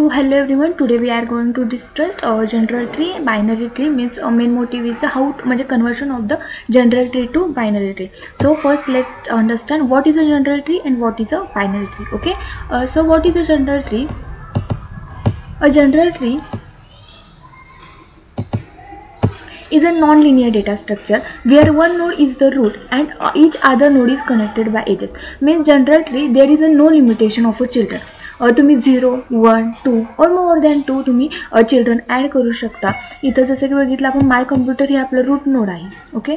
So hello everyone, today we are going to discuss general tree. Binary tree means main motive is how म्हणजे conversion of the general tree to binary tree. So first let's understand what is a general tree and what is a binary tree. Okay, so what is a general tree? A general tree is a non-linear data structure where one node is the root and each other node is connected by edges. Means general tree there is a no limitation of a children. तुम्ही 0, 1, 2 और मोर than 2 तुम्ही children add करू शकता. इथं जसं की बघितलं आपण माय कम्प्युटर हे आपलं रूट नोड आहे. Okay,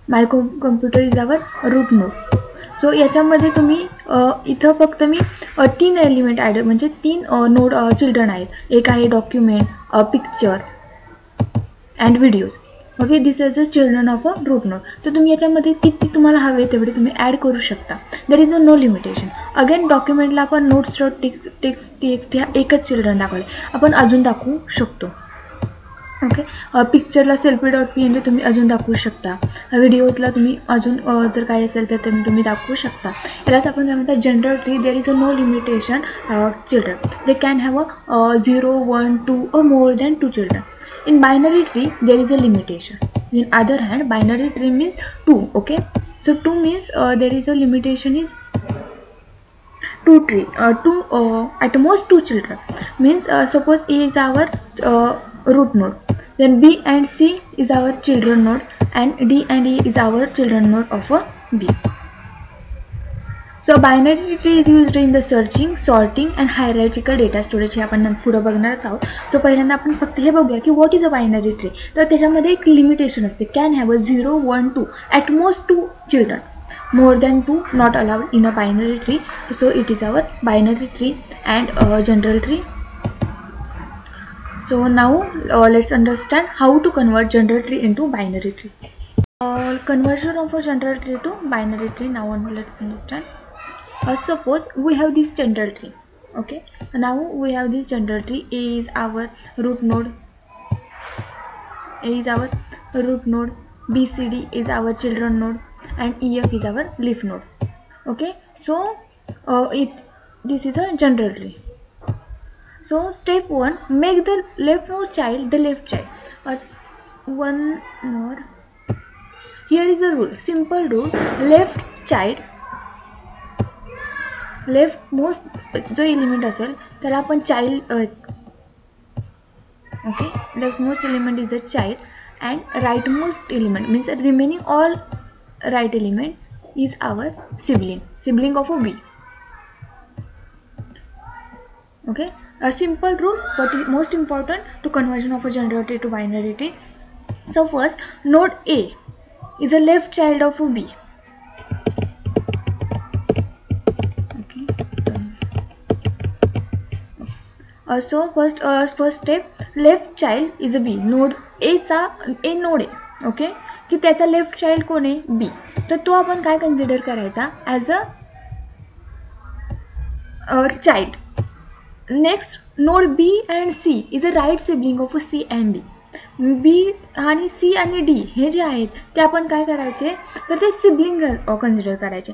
my computer is our root node. So याच्यामध्ये तुम्ही इथं फक्त मी 3 एलिमेंट ॲड म्हणजे 3 नोड चिल्ड्रन आहेत. एक आहे document, picture and videos. Okay, this is a children of a route node. तर तुम्ही याच्यामध्ये किती तुम्हाला हवे तेवढे तुम्ही ॲड करू शकता. There is a no limitation. Again डॉक्युमेंटला आपण नोट्स डॉट टेक्स्ट ह्या एकच चिल्ड्रन दाखवले, आपण अजून दाखवू शकतो. ओके, पिक्चरला सेल्फी डॉट पी तुम्ही अजून दाखवू शकता. व्हिडिओजला तुम्ही अजून जर काही असेल तर तुम्ही दाखवू शकता. यालाच आपण काय म्हणतात general tree. There is a no limitation children. They can have a 0, 1, 2 or more than 2 children. In binary tree there is a limitation. In other hand, binary tree means 2. Okay, so 2 means there is a limitation is 2 tree, 2 at most 2 children. Means suppose A is our root node, then B and C is our children node, and D and E is our children node of a B. So binary tree is used in the searching, sorting and hierarchical data storage. हे आपण पुढे बघणारच आहोत. So पहिल्यांदा आपण फक्त हे बघूया की what is a binary tree. तर त्याच्यामध्ये एक लिमिटेशन असते. Can have a 0, 1, 2 at most 2 children. More than 2 not allowed in a binary tree. So it is our binary tree and general tree. So now let's understand how to convert general tree into binary tree. Conversion of a general tree to binary tree. Now let's understand. Suppose we have this general tree. Okay, now we have this general tree. A is our root node. A is our root node. B, C, D is our children node, and E, F is our leaf node. Okay, so this is a general tree. So step 1, make the leftmost child the left child. One more. Here is a rule, simple rule. Leftmost जो element असेल त्याला आपण child. Okay, leftmost element is a child and rightmost element means remaining all right element is our sibling of a B. Okay, a simple rule but most important to conversion of a general tree to binary tree. So first, node A is a left child of a B. Okay, so first step, left child is a B. Node A चा A node आहे. Okay, की त्याचा left child कोण आहे B. तर तो आपण काय कन्सिडर करायचा as a child. Next, node B and C is a right sibling of C and D. B आणि C आणि D हे जे आहेत ते आपण काय करायचे तर ते सिबलिंग कन्सिडर करायचे.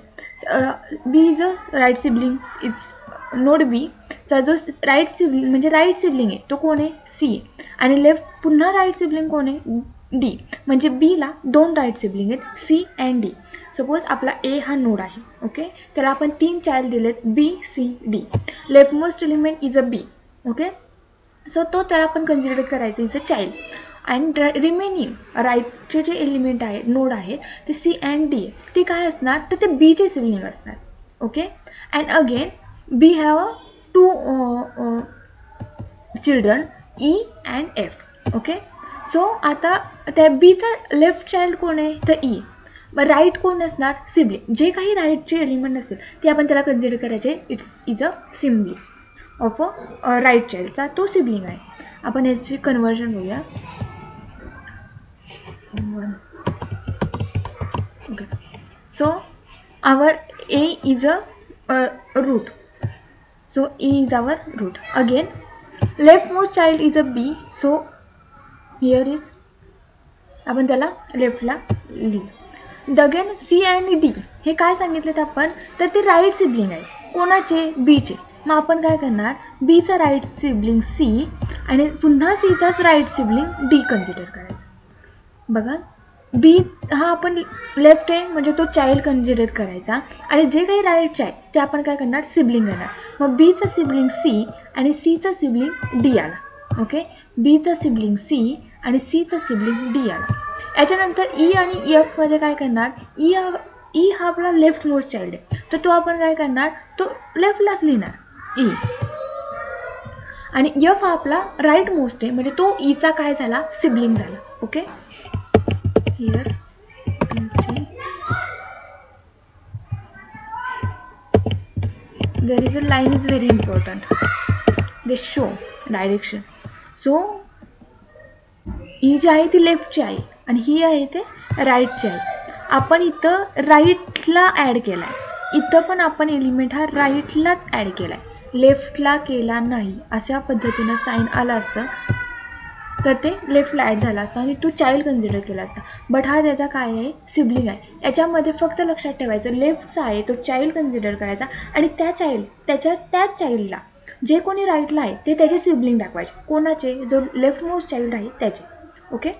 B is a right sibling. It's node B चा जो राईट सिबलिंग म्हणजे राईट सिबलिंग आहे तो कोण आहे C, आणि लेफ्ट पुन्हा राईट सिबलिंग कोण आहे D. म्हणजे B ला 2 राईट सिबलिंग आहेत C and D. सपोज आपला A हा नोड आहे. ओके, त्याला आपण 3 चाइल्ड दिलेत B, C, D. Leftmost element is a B. Okay, so तो त्याला आपण कन्सिडर करायचं is a child. And remaining राईटचे जे एलिमेंट आहे नोड आहेत ते C अँड D ते काय असणार तर ते Bचे सिबलिंग असणार. Okay, and again B have 2 children E and F. Okay, so आता त्या Bचा लेफ्ट चाइल्ड कोण आहे तर E. मग राईट कोण असणार सिबलिंग. जे काही राईटचे एलिमेंट असेल ते आपण त्याला कन्सिडर करायचे it's is a sibling of a right चाइल्डचा तो सिबलिंग आहे. आपण याची कन्वर्जन बघूया. Okay, so our A is a root. So E is our root. Again leftmost child is a B. So here is आपण त्याला लेफ्टला लिहू. Again C आणि D हे काय सांगितलेत आपण तर ते राईट सिबलिंग आहे कोणाचे Bचे. मग आपण काय करणार, बीचा राईट सिबलिंग सी आणि पुन्हा सीचाच राईट सिबलिंग डी कन्सिडर करायचा. बघा, बी हा आपण लेफ्ट आहे म्हणजे तो चाइल्ड कन्सिडर करायचा आणि जे काही राईटचे आहे ते आपण काय करणार, सिबलिंग करणार. मग बीचा सिबलिंग सी आणि सीचा सिबलिंग डी आला. ओके, बीचा सिबलिंग सी आणि सीचा सिबलिंग डी आला. याच्यानंतर ई आणि एफमध्ये काय करणार, ई हा आपला लेफ्ट मोस्ट चाइल्ड आहे तर तो आपण काय करणार, तो लेफ्टलाच लिहिणार ई. आणि एफ हा आपला राईट मोस्ट आहे म्हणजे तो ईचा काय झाला, सिबलिंग झाला. Okay, here you can see there is a line is very important, they show direction. so ही जी आहे ती लेफ्टची आहे आणि ही आहे ते राईटची आहे. आपण इथं राईटला ॲड केला आहे, इथं पण आपण एलिमेंट हा राईटलाच ॲड केला आहे, लेफ्टला केला नाही. अशा पद्धतीनं साईन आलं असतं तर ते लेफ्टला ॲड झाला असतं आणि तो चाइल्ड कन्सिडर केला असता. बट हा त्याचा काय आहे, सिबलिंग आहे. याच्यामध्ये फक्त लक्षात ठेवायचं, लेफ्टचा आहे तो चाइल्ड कन्सिडर करायचा आणि त्याच चाइल्डला जे कोणी राईटला आहे ते त्याचे सिबलिंग दाखवायचे. कोणाचे, जो लेफ्ट मोस्ट चाइल्ड आहे त्याचे. ओके,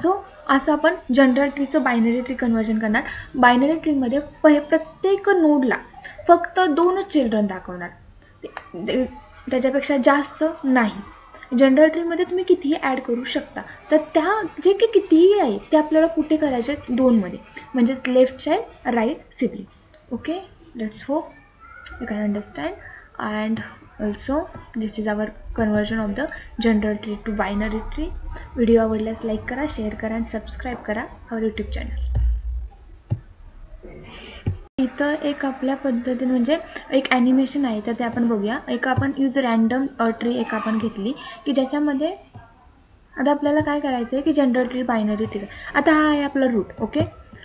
सो असं आपण जनरल ट्रीचं बायनरी ट्री कन्वर्जन करणार. बायनरी ट्रीमध्ये प्रत्येक नोडला फक्त 2च चिल्ड्रन दाखवणार, त्याच्यापेक्षा जास्त नाही. जनरल ट्रीमध्ये तुम्ही कितीही ॲड करू शकता. तर त्या जे की कितीही आहे ते आपल्याला कुठे करायचे, 2मध्ये, म्हणजेच left child right sibling. Okay, let's hope you can understand. And also this is our conversion of the general tree to binary tree. Video आवडल्यास लाईक करा, शेअर करा आणि सबस्क्राईब करा आवर यूट्यूब चॅनल. इथं एक आपल्या पद्धतीने म्हणजे एक ॲनिमेशन आहे तर ते आपण बघूया. एक आपण यूज रँडम ट्री एक आपण घेतली की ज्याच्यामध्ये आता आपल्याला काय करायचं आहे की जनरल ट्री बायनरी ट्री. आता हा आहे आपला रूट. ओके,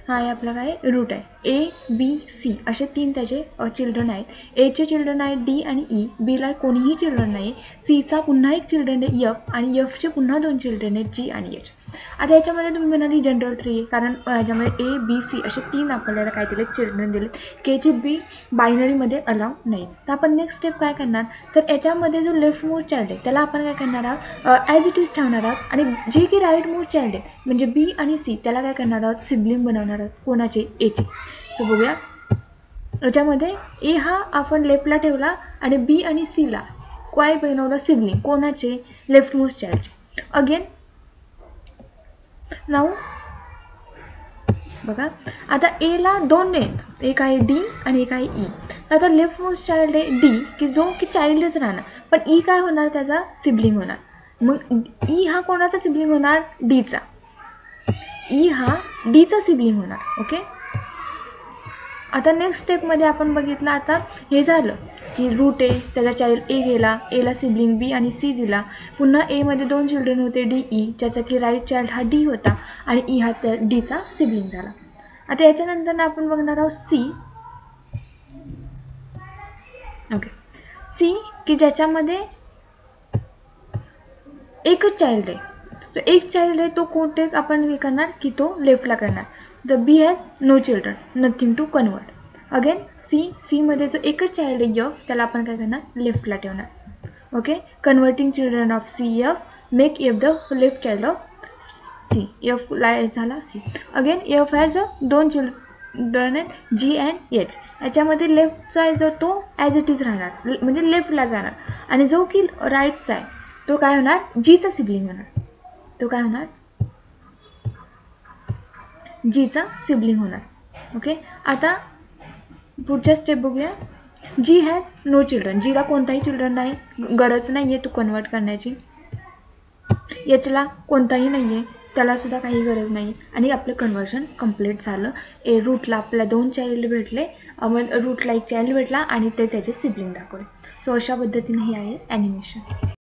हा आहे आपला काय रूट आहे. ए बी सी असे 3 त्याचे चिल्ड्रन आहेत. एचे चिल्ड्रन आहेत डी आणि ई, बीला कोणीही चिल्ड्रन नाही. सीचा पुन्हा एक चिल्ड्रन आहे एफ आणि एफचे पुन्हा 2 चिल्ड्रन आहेत जी आणि एच. आता याच्यामध्ये तुम्ही म्हणाली जनरल ट्री आहे कारण याच्यामध्ये ए बी सी असे 3 आपल्याला काय दिले, चिल्ड्रन दिले. केचे बी बायनरीमध्ये अलाव नाही. तर आपण नेक्स्ट स्टेप काय करणार, तर याच्यामध्ये जो लेफ्ट मोस्ट चाइल्ड आहे त्याला आपण काय करणार आहोत, ॲज इट इज ठेवणार आहोत आणि जे की राईट मोस्ट चाइल्ड आहे म्हणजे बी आणि सी त्याला काय करणार आहोत, सिबलिंग बनवणार आहोत. कोणाचे, एचे. सो बघूया, याच्यामध्ये ए हा आपण लेफ्टला ठेवला आणि बी आणि सीला काय बनवलं, सिबलिंग. कोणाचे, लेफ्ट मोस्ट चाइल्डचे. अगेन नाऊ बघा, आता एला 2 आहेत, एक आहे डी आणि एक आहे ई. आता लेफ्ट मोस्ट चाइल्ड आहे डी की जो की चाइल्डच राहणार, पण ई काय होणार, त्याचा सिबलिंग होणार. मग ई हा कोणाचा सिबलिंग होणार, डीचा. ई हा डीचा सिबलिंग होणार. ओके, आता नेक्स्ट स्टेपमध्ये आपण बघितलं, आता हे झालं की रूट आहे त्याचा चाइल्ड ए गेला, एला सिबलिंग बी आणि सी दिला. पुन्हा एमध्ये 2 चिल्ड्रन होते डी ई, ज्याचा की राईट चाइल्ड हा डी होता आणि ई हा त्या डीचा सिबलिंग झाला. आता याच्यानंतर आपण बघणार आहोत सी. ओके, सी की ज्याच्यामध्ये एकच चाइल्ड आहे. तो एक चाइल्ड आहे तो कोणते आपण हे करणार की तो लेफ्टला करणार. The B has no children, nothing to convert. Again सीमध्ये जो एकच चाइल्ड आहे एफ त्याला आपण काय करणार, लेफ्टला ठेवणार. ओके, converting children of C F, make F the left child of C. F ला झाला C. Again F has 2 children आहेत जी अँड एच. याच्यामध्ये लेफ्टचा आहे जो तो ॲज इट इज राहणार म्हणजे लेफ्टला जाणार आणि जो की राईटचा आहे तो काय होणार, जीचा सिबलिंग होणार. तो काय होणार, जीचा सिबलिंग होणार. ओके, आता पुढच्या स्टेप बघूया. जी हॅज नो चिल्ड्रन, जीला कोणताही चिल्ड्रन नाही, गरज नाही आहे तू कन्वर्ट करण्याची. एचला कोणताही नाही आहे, त्यालासुद्धा काही गरज नाही आणि आपलं कन्वर्जन कंप्लीट झालं. रूटला आपल्याला 2 चाइल्ड भेटले, रूटला एक चाइल्ड भेटला आणि ते त्याचे सिबलिंग दाखवले. सो अशा पद्धतीने हे आहे ॲनिमेशन.